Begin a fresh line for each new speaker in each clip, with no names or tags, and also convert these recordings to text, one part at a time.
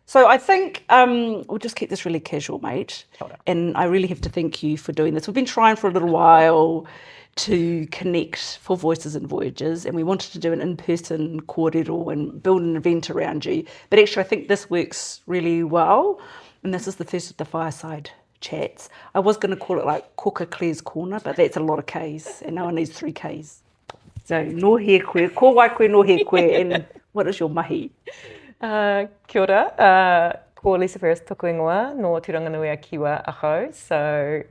So I think we'll just keep this really casual, mate.
Hold on.
And I really have to thank you for doing this. We've been trying for a little while to connect for Voices and Voyages, and we wanted to do an in-person kōrero and build an event around you. But actually, I think this works really well. And this is the first of the Fireside Chats. I was going to call it like Koka Claire's Corner, but that's a lot of Ks, and no one needs 3 Ks. So, no he koe, ko wai koe no he koe, and what is your mahi?
Kia ora, ko Lisa Ferris tuku ingoa no Turanganui a Kiwa Aho. So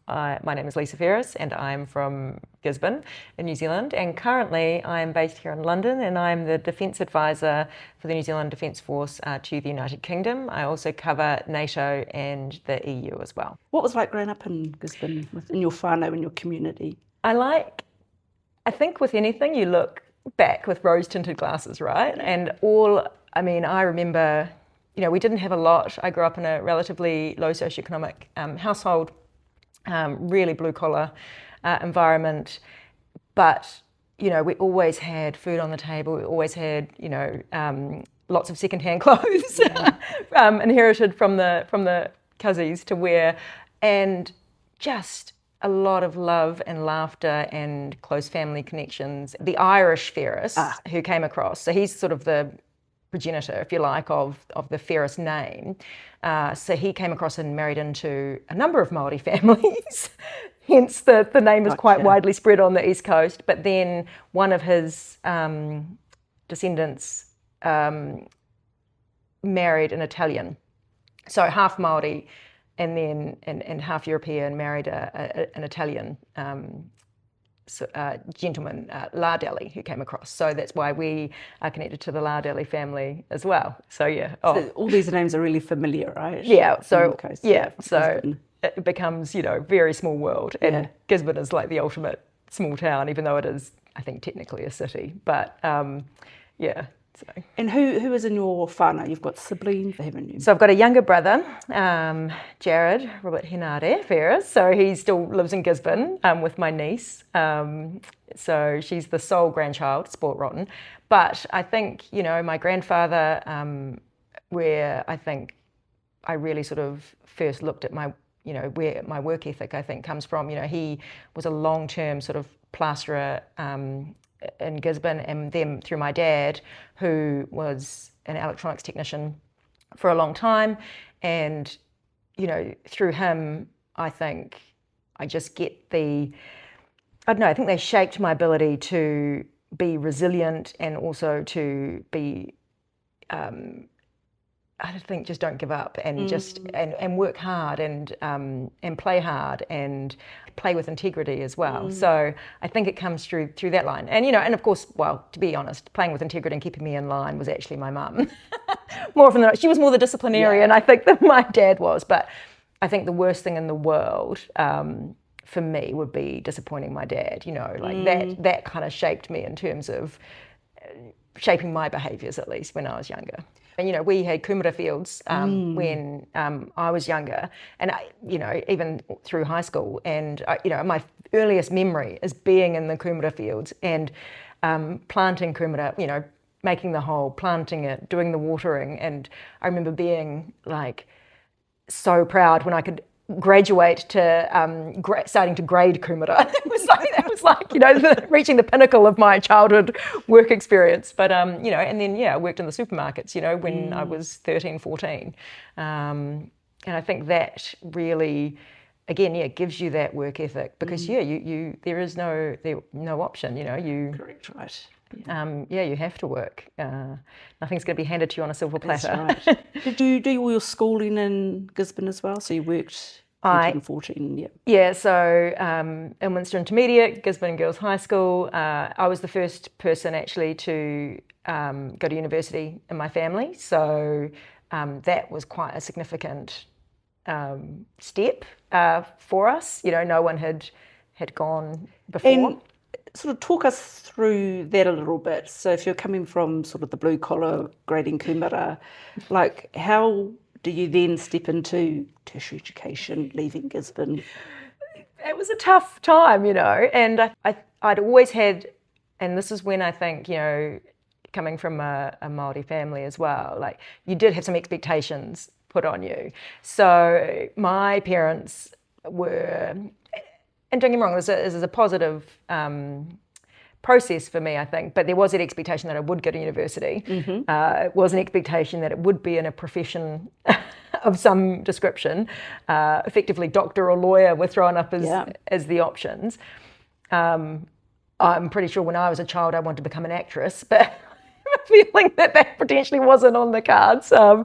my name is Lisa Ferris and I'm from Gisborne in New Zealand, and currently I'm based here in London, and I'm the Defence Advisor for the New Zealand Defence Force to the United Kingdom. I also cover NATO and the EU as well.
What was it like growing up in Gisborne, in your whānau, in your community?
I think with anything you look back with rose-tinted glasses, right? And I remember, we didn't have a lot. I grew up in a relatively low socioeconomic household, really blue-collar environment. But, we always had food on the table. We always had, lots of second-hand clothes inherited from the cousins to wear, and just a lot of love and laughter and close family connections. The Irish Ferris who came across, so he's sort of the progenitor, if you like, of the Ferris name. So he came across and married into a number of Māori families, hence the name is quite widely spread on the East Coast. But then one of his descendants married an Italian, so half Māori and then and half European, married an Italian gentleman, Lardelli, who came across. So that's why we are connected to the Lardelli family as well. So yeah.
So all these names are really familiar, right?
Yeah. So so it becomes, very small world. And Gisborne is like the ultimate small town, even though it is, I think, technically a city. But So.
And who is in your whānau? You've got siblings, haven't you?
So I've got a younger brother, Jared Robert Henare Ferris. So he still lives in Gisborne with my niece. So she's the sole grandchild, sport rotten. But I think, my grandfather, where I think I really sort of first looked at my, where my work ethic, I think, comes from. He was a long-term sort of plasterer in Gisborne, and then through my dad, who was an electronics technician for a long time. And, through him, I think I just get I think they shaped my ability to be resilient and also to be, I think, just don't give up and just and work hard and play hard and play with integrity as well. So I think it comes through that line. And and of course, well, to be honest, playing with integrity and keeping me in line was actually my mum. More often than not, she was more the disciplinarian, I think, than my dad was. But I think the worst thing in the world for me would be disappointing my dad. That kind of shaped me in terms of shaping my behaviours, at least when I was younger. And, we had kumara fields when I was younger, and even through high school. And my earliest memory is being in the kumara fields and planting kumara. Making the hole, planting it, doing the watering. And I remember being like so proud when I could graduate to starting to grade kumara. It was like reaching the pinnacle of my childhood work experience. But and then I worked in the supermarkets when I was 13, 14, and I think that really again gives you that work ethic, because you there is no option.
Correct, right.
You have to work. Nothing's going to be handed to you on a silver platter.
That's right. Did you do all your schooling in Gisborne as well? So you worked 13 and 14,
Yeah, so Ilminster Intermediate, Gisborne Girls High School. I was the first person actually to go to university in my family. So that was quite a significant step for us. No one had gone before.
And sort of talk us through that a little bit. So if you're coming from sort of the blue collar grading kumara, like how do you then step into tertiary education, leaving Gisborne?
It was a tough time, and I'd always had, and this is when I think, coming from a Māori family as well, like you did have some expectations put on you. So my parents were, and don't get me wrong, this is a positive process for me, I think, but there was that expectation that I would go to university. It was an expectation that it would be in a profession of some description. Effectively, doctor or lawyer were thrown up as the options. I'm pretty sure when I was a child I wanted to become an actress, but I have a feeling that potentially wasn't on the cards, from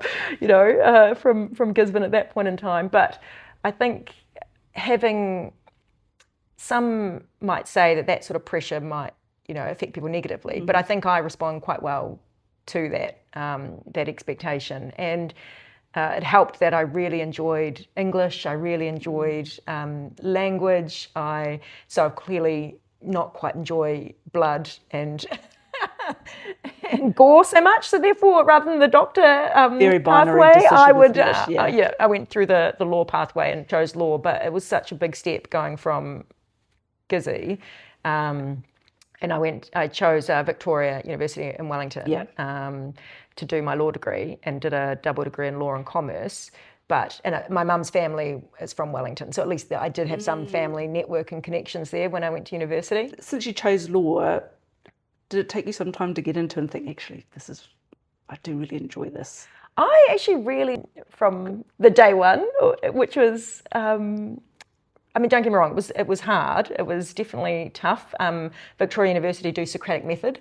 Gisborne at that point in time. But I think some might say that sort of pressure might, affect people negatively, but I think I respond quite well to that expectation. And it helped that I really enjoyed English, I really enjoyed language. So clearly not quite enjoy blood and and gore so much. So therefore, rather than the doctor
very binary
pathway, I would
I
went through the law pathway and chose law. But it was such a big step going from Gizzy, and I chose Victoria University in Wellington to do my law degree, and did a double degree in law and commerce. But my mum's family is from Wellington, so at least I did have some family network and connections there when I went to university.
Since you chose law, did it take you some time to get into and think, actually, I do really enjoy this?
I actually really, from the day one, which was, don't get me wrong, it was hard. It was definitely tough. Victoria University do Socratic method,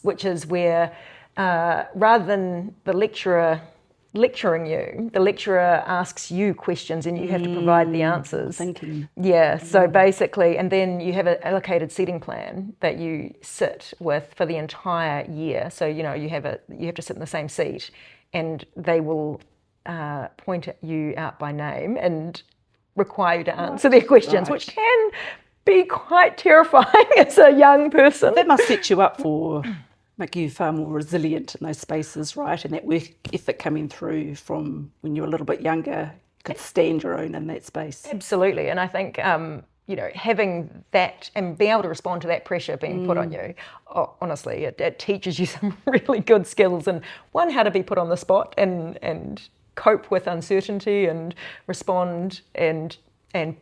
which is where rather than the lecturer lecturing you, the lecturer asks you questions and you have to provide the answers.
Thinking.
Yeah, so basically, and then you have an allocated seating plan that you sit with for the entire year. So, you have to sit in the same seat, and they will point you out by name and require you to answer their questions, which can be quite terrifying as a young person.
That must set you up make you far more resilient in those spaces, right? And that work ethic coming through from when you were a little bit younger, you could stand your own in that space.
Absolutely. And I think, having that and being able to respond to that pressure being put on you, honestly, it teaches you some really good skills. And one, how to be put on the spot and cope with uncertainty and respond and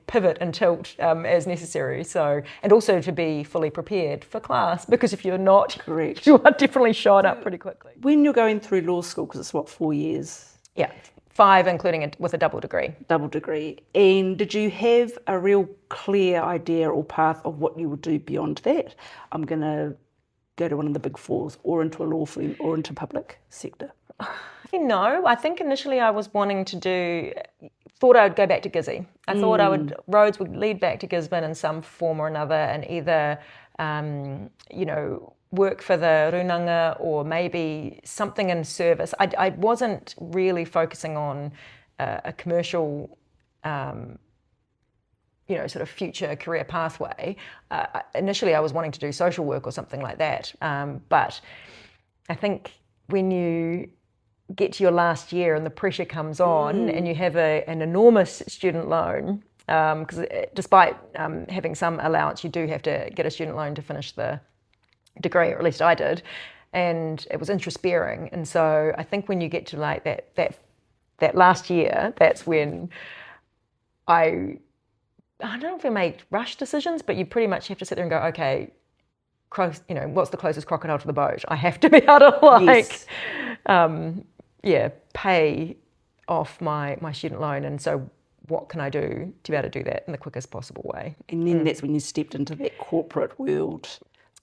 pivot and tilt as necessary. So, and also to be fully prepared for class, because if you're not,
correct,
you are definitely shot up pretty quickly.
When you're going through law school, because it's 4 years?
Yeah, 5, including with a double degree.
Double degree. And did you have a real clear idea or path of what you would do beyond that? I'm going to go to one of the big fours, or into a law firm, or into public sector.
No, I think initially I was wanting to thought I would go back to Gizzy. I thought roads would lead back to Gisborne in some form or another, and either, work for the runanga or maybe something in service. I wasn't really focusing on a commercial, sort of future career pathway. Initially I was wanting to do social work or something like that. But I think when you get to your last year and the pressure comes on and you have an enormous student loan, because despite having some allowance, you do have to get a student loan to finish the degree, or at least I did, and it was interest bearing. And so I think when you get to like that last year, that's when I don't know if I made rush decisions, but you pretty much have to sit there and go, okay, what's the closest crocodile to the boat? I have to be able to pay off my student loan. And so what can I do to be able to do that in the quickest possible way?
And then that's when you stepped into that corporate world.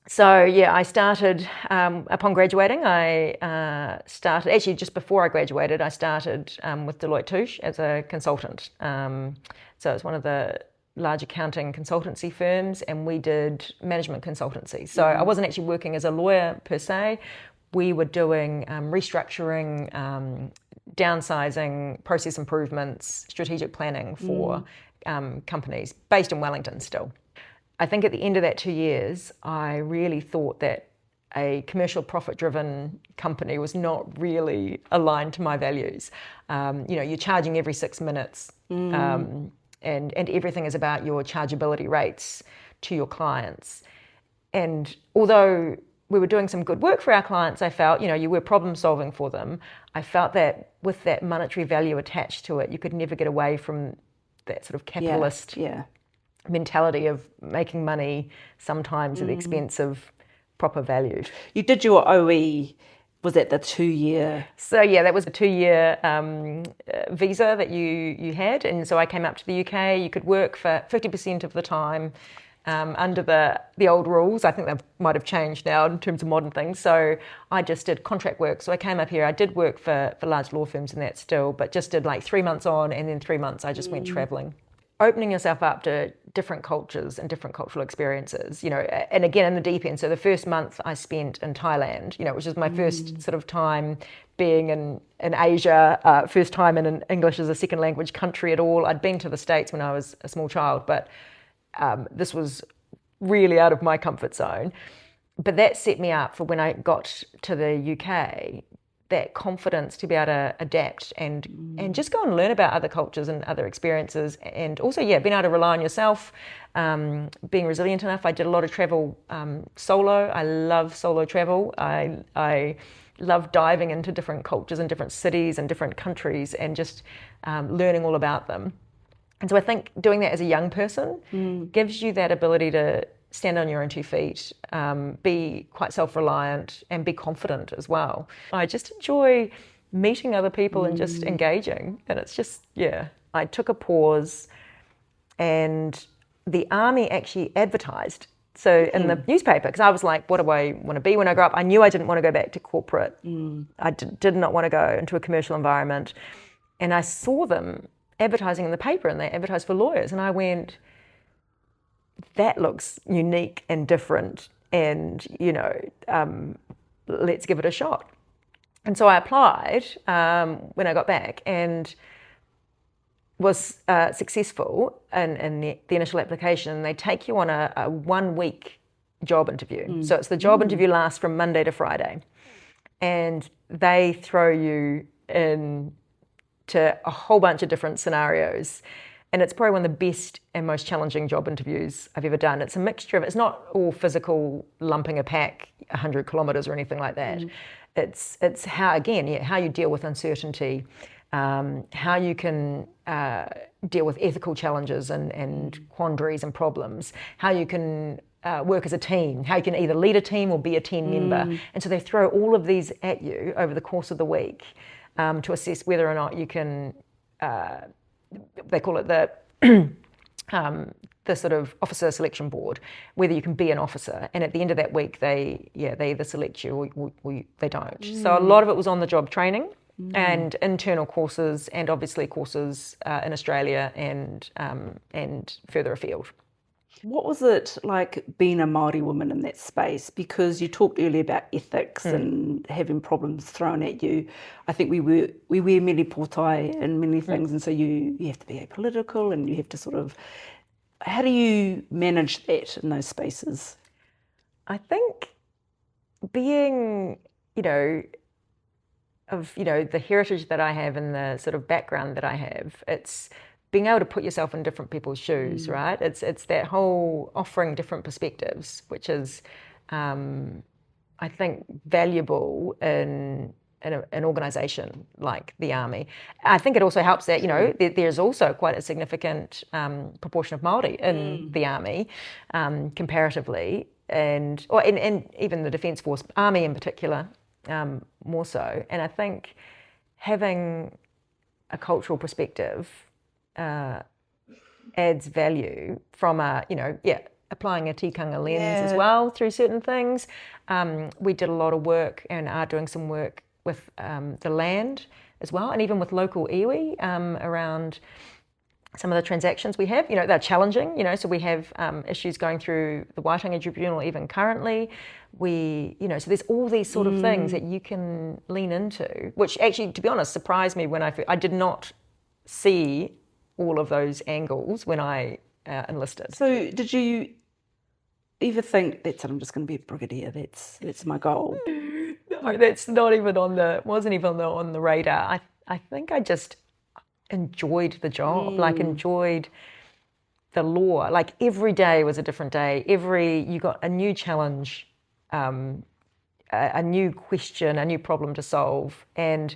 So I started, upon graduating, I started, actually just before I graduated, I started with Deloitte Touche as a consultant. So it's one of the large accounting consultancy firms, and we did management consultancy. So I wasn't actually working as a lawyer per se. We were doing restructuring, downsizing, process improvements, strategic planning for companies based in Wellington still. I think at the end of that 2 years, I really thought that a commercial profit-driven company was not really aligned to my values. You're charging every 6 minutes, and everything is about your chargeability rates to your clients. And although we were doing some good work for our clients, I felt, you were problem solving for them. I felt that with that monetary value attached to it, you could never get away from that sort of capitalist mentality of making money sometimes at the expense of proper value.
You did your OE, was that the 2-year?
So yeah, that was a 2-year visa that you had, and so I came up to the UK. You could work for 50% of the time under the old rules. I think they might have changed now in terms of modern things. So I just did contract work. So I came up here. I did work for large law firms and that still, but just did like 3 months on, and then 3 months I just went travelling. Opening yourself up to different cultures and different cultural experiences, and again in the deep end. So the first month I spent in Thailand, which is my first sort of time being in Asia, first time in an English as a second language country at all. I'd been to the States when I was a small child, but this was really out of my comfort zone. But that set me up for when I got to the UK, that confidence to be able to adapt and just go and learn about other cultures and other experiences, and also being able to rely on yourself, being resilient enough. I did a lot of travel solo. I love solo travel. I love diving into different cultures and different cities and different countries and just learning all about them. And so I think doing that as a young person gives you that ability to stand on your own 2 feet, be quite self-reliant, and be confident as well. I just enjoy meeting other people and just engaging. And it's just, I took a pause, and the army actually advertised. So in the newspaper, because I was like, what do I want to be when I grow up? I knew I didn't want to go back to corporate. I did not want to go into a commercial environment. And I saw them advertising in the paper, and they advertised for lawyers. And I went, that looks unique and different, and let's give it a shot. And so I applied when I got back, and was successful in the initial application. They take you on a 1-week job interview. So it's the job interview lasts from Monday to Friday, and they throw you into a whole bunch of different scenarios. And it's probably one of the best and most challenging job interviews I've ever done. It's a mixture of, it's not all physical, lumping a pack 100 kilometres or anything like that. It's how, again, how you deal with uncertainty, how you can deal with ethical challenges and quandaries and problems, how you can work as a team, how you can either lead a team or be a team member. And so they throw all of these at you over the course of the week to assess whether or not you can... they call it the sort of officer selection board, whether you can be an officer. And at the end of that week, they either select you or they don't. So a lot of it was on the job training and internal courses, and obviously courses in Australia and further afield.
What was it like being a Māori woman in that space? Because you talked earlier about ethics and having problems thrown at you. I think we wear many potai and many things, and so you have to be apolitical, and you have to sort of... How do you manage that in those spaces?
I think being, of the heritage that I have and the sort of background that I have, it's being able to put yourself in different people's shoes, right? It's that whole offering different perspectives, which is, I think, valuable in an organisation like the Army. I think it also helps that, there's also quite a significant proportion of Māori in the Army, comparatively, and even the Defence Force, Army in particular, more so. And I think having a cultural perspective adds value from applying a tikanga lens as well through certain things. We did a lot of work and are doing some work with the land as well, and even with local iwi around some of the transactions we have. They're challenging, so we have issues going through the Waitangi Tribunal even currently. So there's all these sort of things that you can lean into, which actually, to be honest, surprised me when I did not see all of those angles when I enlisted.
So did you ever think, I'm just going to be a brigadier, that's my goal?
No, that's not even wasn't even on the radar. I think I just enjoyed the job, enjoyed the law. Like every day was a different day. You got a new challenge a new question, a new problem to solve, and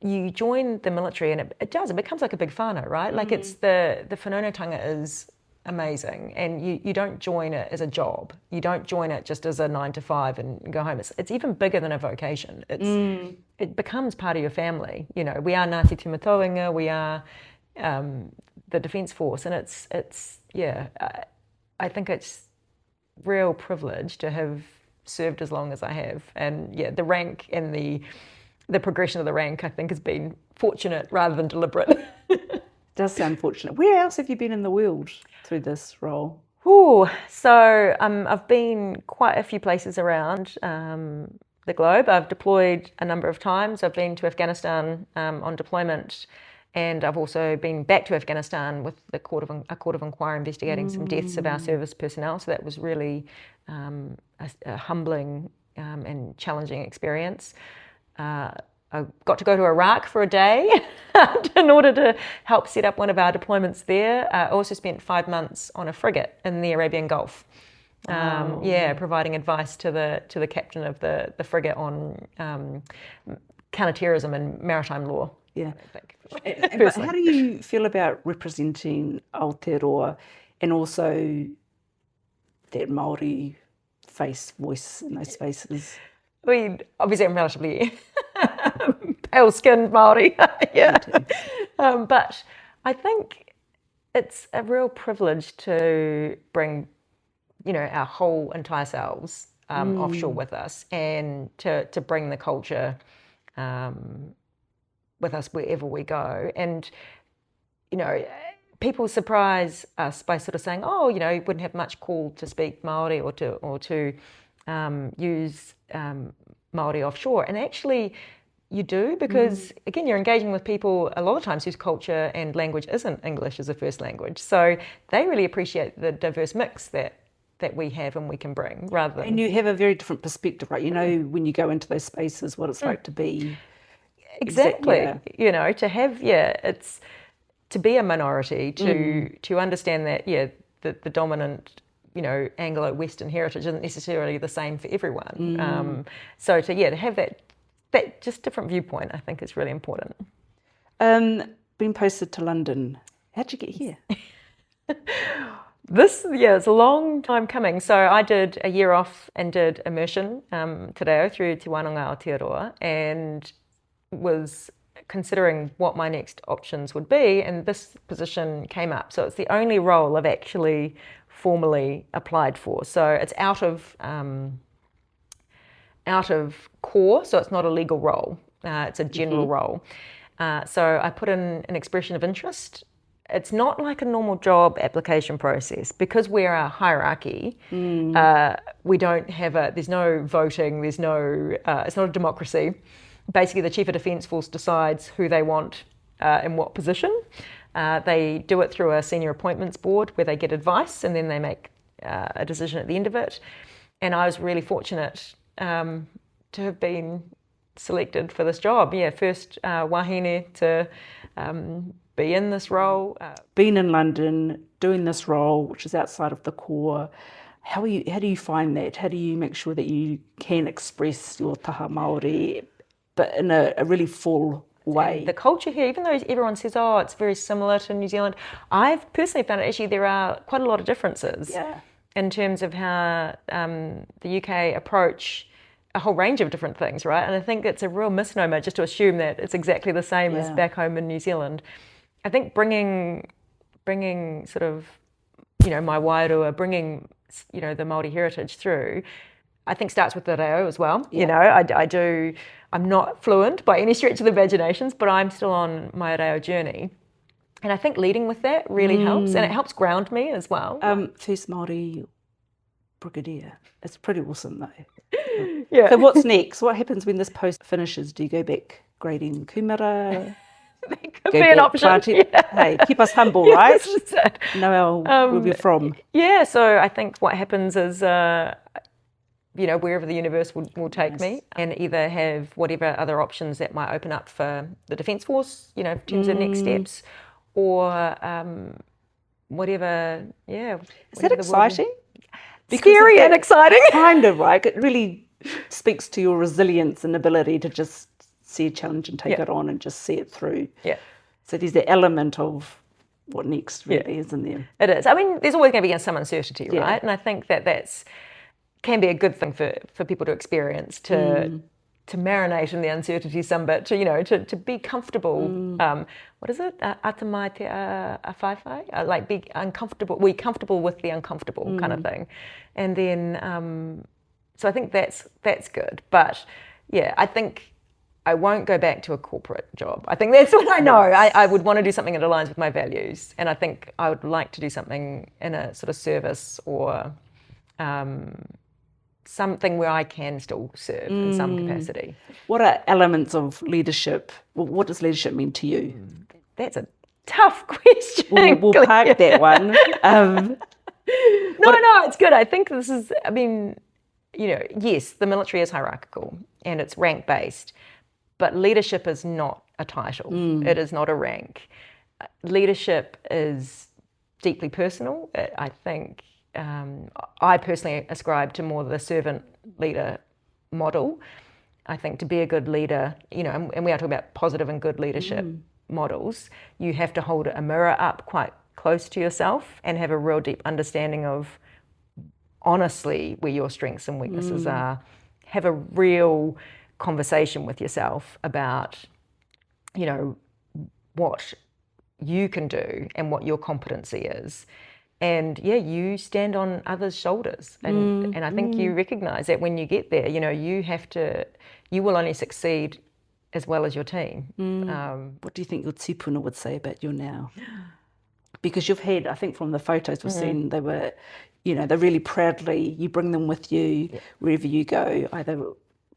you join the military, and it becomes like a big whānau, right? Like it's the whanaungatanga is amazing, and you don't join it as a job. You don't join it just as a 9 to 5 and go home. It's even bigger than a vocation. It becomes part of your family. You know, we are Ngāti Tumatoenga, we are the Defence Force, and it's I think it's real privilege to have served as long as I have, and the rank and the progression of the rank, I think, has been fortunate rather than deliberate.
Does sound fortunate. Where else have you been in the world through this role?
So I've been quite a few places around the globe. I've deployed a number of times. I've been to Afghanistan on deployment, and I've also been back to Afghanistan with a court of inquiry investigating some deaths of our service personnel. So that was really a humbling and challenging experience. I got to go to Iraq for a day in order to help set up one of our deployments there. I also spent 5 months on a frigate in the Arabian Gulf. Providing advice to the captain of the frigate on counterterrorism and maritime law.
Yeah. But how do you feel about representing Aotearoa and also that Māori voice in those spaces?
I mean, obviously I'm relatively pale-skinned Māori, but I think it's a real privilege to bring, our whole entire selves offshore with us, and to bring the culture with us wherever we go. And, people surprise us by sort of saying, you wouldn't have much call to speak Māori or to use Māori offshore. And actually you do, because again, you're engaging with people a lot of times whose culture and language isn't English as a first language. So they really appreciate the diverse mix that we have and we can bring, rather than...
And you have a very different perspective, right? When you go into those spaces, what it's like to be...
Exactly. To have, it's to be a minority, to understand that, the dominant, Anglo-Western heritage isn't necessarily the same for everyone. So to have that just different viewpoint, I think is really important.
Being posted to London, how'd you get here?
It's a long time coming. So I did a year off and did immersion Te Reo through Te Wānanga Aotearoa, and was considering what my next options would be, and this position came up. So it's the only role I've actually formally applied for. So it's out of core, so it's not a legal role. It's a general role. So I put in an expression of interest. It's not like a normal job application process, because we're a hierarchy. We don't have there's no voting. It's not a democracy. Basically, the Chief of Defence Force decides who they want in what position. They do it through a senior appointments board where they get advice, and then they make a decision at the end of it. And I was really fortunate to have been selected for this job. First wahine to be in this role.
Being in London, doing this role, which is outside of the core, how do you find that? How do you make sure that you can express your taha Māori, but in a really full way?
The culture here, even though everyone says, it's very similar to New Zealand, I've personally found actually there are quite a lot of differences in terms of how the UK approach a whole range of different things, right? And I think it's a real misnomer just to assume that it's exactly the same as back home in New Zealand. I think bringing sort of, my Whaea-side, bringing, the Māori heritage through, I think starts with the reo as well. I'm not fluent by any stretch of the imaginations, but I'm still on my reo journey. And I think leading with that really helps, and it helps ground me as well.
First Māori Brigadier. It's pretty awesome though. So what's next? What happens when this post finishes? Do you go back grading kumara?
That could be an option.
Hey, keep us humble, right? Know where we're from.
So I think what happens is, wherever the universe will take me, and either have whatever other options that might open up for the Defence Force, in terms of next steps, or whatever,
Is that exciting?
Scary and exciting.
Kind of, right? It really speaks to your resilience and ability to just see a challenge and take it on and just see it through.
Yeah.
So there's the element of what next really, isn't there?
It is. I mean, there's always going to be some uncertainty, right? And I think that can be a good thing for people to experience, to marinate in the uncertainty some bit, to be comfortable. What is it? Like be uncomfortable. Be comfortable with the uncomfortable kind of thing, and then so I think that's good. But yeah, I think I won't go back to a corporate job. I think that's what I know. I would want to do something that aligns with my values, and I think I would like to do something in a sort of service or something where I can still serve in some capacity.
What are elements of leadership? What does leadership mean to you?
That's a tough question.
We'll park that one.
No, it's good. I think this is, I mean, yes, the military is hierarchical and it's rank-based, but leadership is not a title. It is not a rank. Leadership is deeply personal. I think I personally ascribe to more the servant leader model. I think to be a good leader, and we are talking about positive and good leadership models, you have to hold a mirror up quite close to yourself and have a real deep understanding of honestly where your strengths and weaknesses are. Have a real conversation with yourself about, what you can do and what your competency is. And you stand on others' shoulders, and I think you recognise that when you get there, you will only succeed as well as your team.
What do you think your Tīpuna would say about you now? Because you've had, I think from the photos we've seen, they were, they're really proudly, you bring them with you wherever you go, either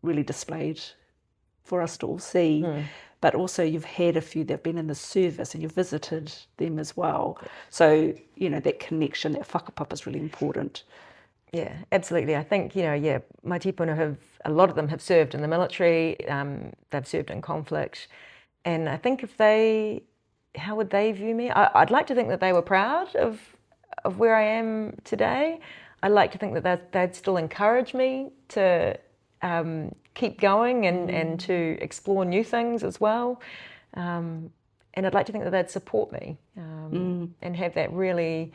really displayed for us to all see. But also you've had a few that have been in the service and you've visited them as well. So, that connection, that whakapapa is really important.
Yeah, absolutely. I think, my Tīpuna a lot of them have served in the military, they've served in conflict. And I think how would they view me? I'd like to think that they were proud of where I am today. I'd like to think that they'd still encourage me to keep going and to explore new things as well. And I'd like to think that they'd support me and have that really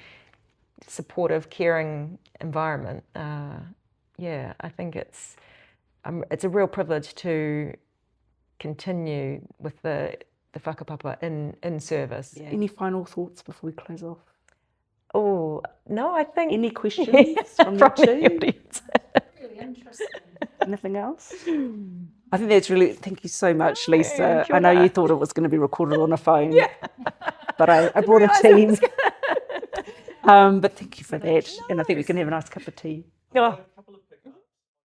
supportive, caring environment. I think it's a real privilege to continue with the whakapapa in service.
Yeah. Any final thoughts before we close off?
Oh, no, I think...
Any questions from you two?
Really interesting.
Anything else? I think that's really... Thank you so much, Lisa. I know you thought it was going to be recorded on a phone. But I brought a team. But thank you for that. And I think we can have a nice cup of tea.
Oh,